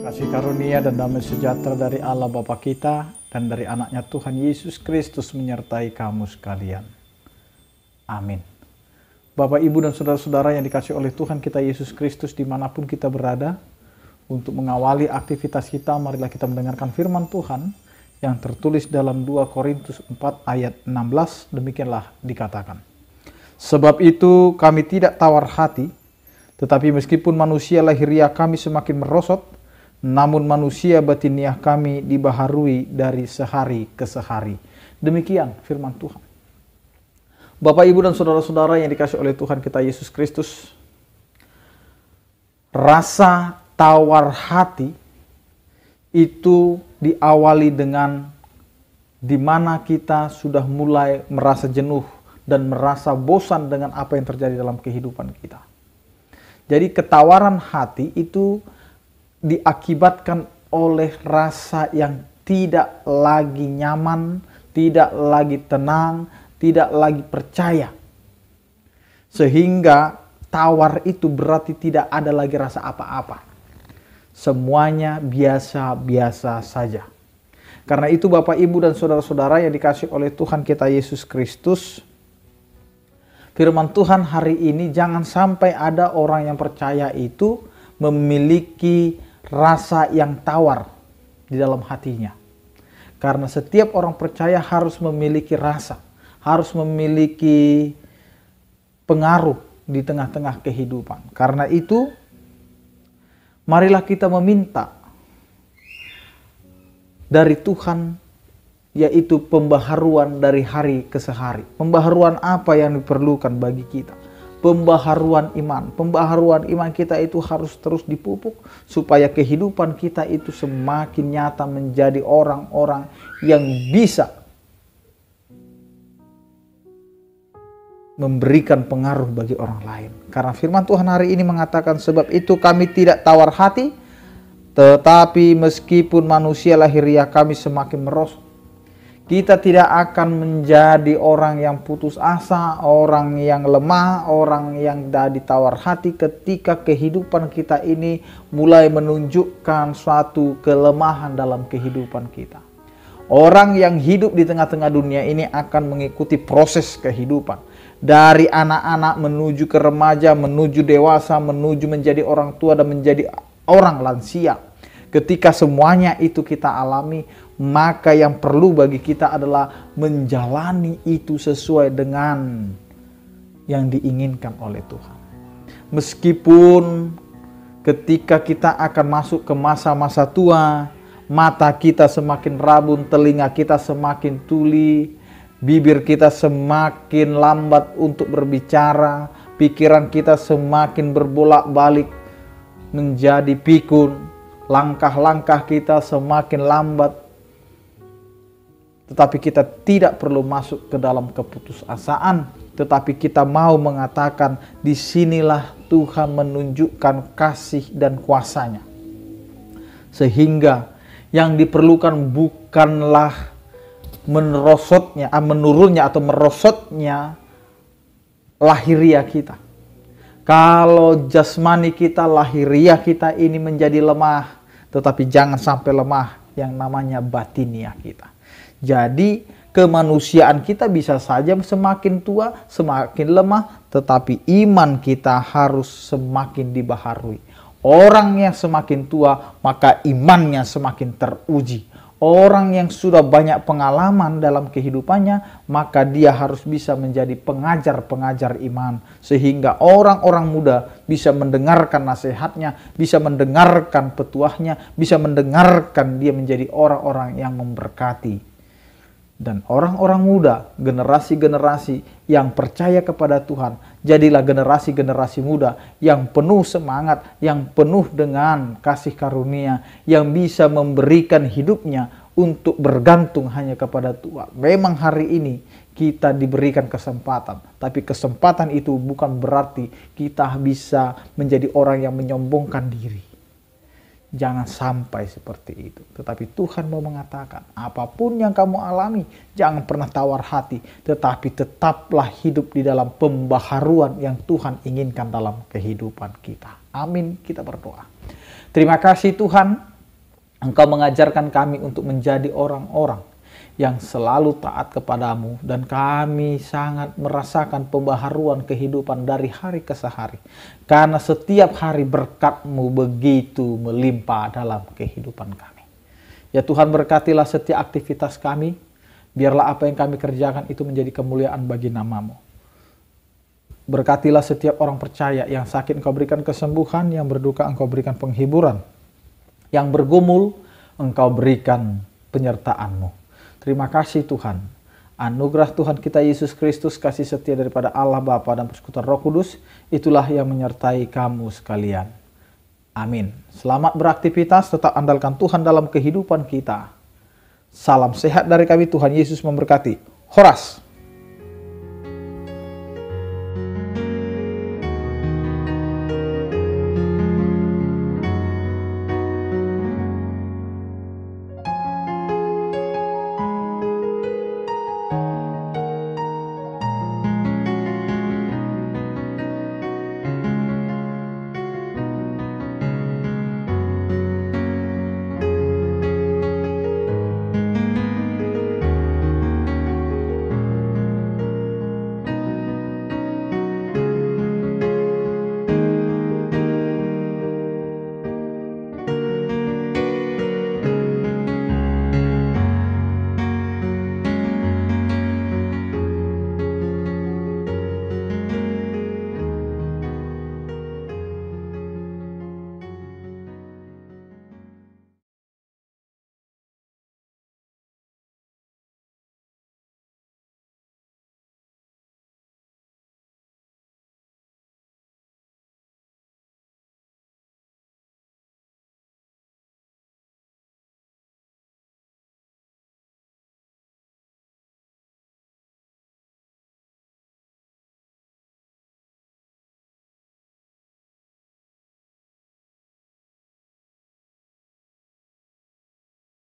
Kasih karunia dan damai sejahtera dari Allah Bapa kita dan dari anaknya Tuhan Yesus Kristus menyertai kamu sekalian. Amin. Bapak, Ibu, dan saudara-saudara yang dikasihi oleh Tuhan kita Yesus Kristus dimanapun kita berada, untuk mengawali aktivitas kita, marilah kita mendengarkan firman Tuhan yang tertulis dalam 2 Korintus 4 ayat 16, demikianlah dikatakan. Sebab itu kami tidak tawar hati, tetapi meskipun manusia lahiriah kami semakin merosot, namun manusia batiniah kami dibaharui dari sehari ke sehari. Demikian firman Tuhan. Bapak, Ibu, dan saudara-saudara yang dikasihi oleh Tuhan kita Yesus Kristus, rasa tawar hati itu diawali dengan di mana kita sudah mulai merasa jenuh dan merasa bosan dengan apa yang terjadi dalam kehidupan kita. Jadi ketawaran hati itu diakibatkan oleh rasa yang tidak lagi nyaman, tidak lagi tenang, tidak lagi percaya. Sehingga tawar itu berarti tidak ada lagi rasa apa-apa. Semuanya biasa-biasa saja. Karena itu Bapak, Ibu, dan saudara-saudara yang dikasihi oleh Tuhan kita Yesus Kristus, firman Tuhan hari ini, jangan sampai ada orang yang percaya itu memiliki rasa yang tawar di dalam hatinya. Karena setiap orang percaya harus memiliki rasa, harus memiliki pengaruh di tengah-tengah kehidupan. Karena itu, marilah kita meminta dari Tuhan, yaitu pembaharuan dari hari ke hari. Pembaharuan apa yang diperlukan bagi kita? Pembaharuan iman. Pembaharuan iman kita itu harus terus dipupuk supaya kehidupan kita itu semakin nyata menjadi orang-orang yang bisa memberikan pengaruh bagi orang lain. Karena firman Tuhan hari ini mengatakan, sebab itu kami tidak tawar hati, tetapi meskipun manusia lahiriah kami semakin merosot. Kita tidak akan menjadi orang yang putus asa, orang yang lemah, orang yang jadi tawar hati ketika kehidupan kita ini mulai menunjukkan suatu kelemahan dalam kehidupan kita. Orang yang hidup di tengah-tengah dunia ini akan mengikuti proses kehidupan. Dari anak-anak menuju ke remaja, menuju dewasa, menuju menjadi orang tua dan menjadi orang lansia. Ketika semuanya itu kita alami, maka yang perlu bagi kita adalah menjalani itu sesuai dengan yang diinginkan oleh Tuhan. Meskipun ketika kita akan masuk ke masa-masa tua, mata kita semakin rabun, telinga kita semakin tuli, bibir kita semakin lambat untuk berbicara, pikiran kita semakin berbolak-balik menjadi pikun, langkah-langkah kita semakin lambat. Tetapi kita tidak perlu masuk ke dalam keputusasaan, tetapi kita mau mengatakan, disinilah Tuhan menunjukkan kasih dan kuasa-Nya. Sehingga yang diperlukan bukanlah menurunnya atau merosotnya lahiriah kita. Kalau jasmani kita, lahiriah kita ini menjadi lemah, tetapi jangan sampai lemah yang namanya batiniah kita. Jadi kemanusiaan kita bisa saja semakin tua, semakin lemah, tetapi iman kita harus semakin dibaharui. Orang yang semakin tua, maka imannya semakin teruji. Orang yang sudah banyak pengalaman dalam kehidupannya, maka dia harus bisa menjadi pengajar-pengajar iman. Sehingga orang-orang muda bisa mendengarkan nasihatnya, bisa mendengarkan petuahnya, bisa mendengarkan dia menjadi orang-orang yang memberkati. Dan orang-orang muda, generasi-generasi yang percaya kepada Tuhan, jadilah generasi-generasi muda yang penuh semangat, yang penuh dengan kasih karunia, yang bisa memberikan hidupnya untuk bergantung hanya kepada Tuhan. Memang hari ini kita diberikan kesempatan, tapi kesempatan itu bukan berarti kita bisa menjadi orang yang menyombongkan diri. Jangan sampai seperti itu. Tetapi Tuhan mau mengatakan, apapun yang kamu alami, jangan pernah tawar hati. Tetapi tetaplah hidup di dalam pembaharuan yang Tuhan inginkan dalam kehidupan kita. Amin, kita berdoa. Terima kasih Tuhan, Engkau mengajarkan kami untuk menjadi orang-orang yang selalu taat kepadamu, dan kami sangat merasakan pembaharuan kehidupan dari hari ke hari. Karena setiap hari berkat-Mu begitu melimpah dalam kehidupan kami. Ya Tuhan, berkatilah setiap aktivitas kami, biarlah apa yang kami kerjakan itu menjadi kemuliaan bagi nama-Mu. Berkatilah setiap orang percaya, yang sakit Engkau berikan kesembuhan, yang berduka Engkau berikan penghiburan, yang bergumul Engkau berikan penyertaan-Mu. Terima kasih Tuhan. Anugerah Tuhan kita Yesus Kristus, kasih setia daripada Allah Bapa dan persekutuan Roh Kudus, itulah yang menyertai kamu sekalian. Amin. Selamat beraktivitas, tetap andalkan Tuhan dalam kehidupan kita. Salam sehat dari kami, Tuhan Yesus memberkati. Horas.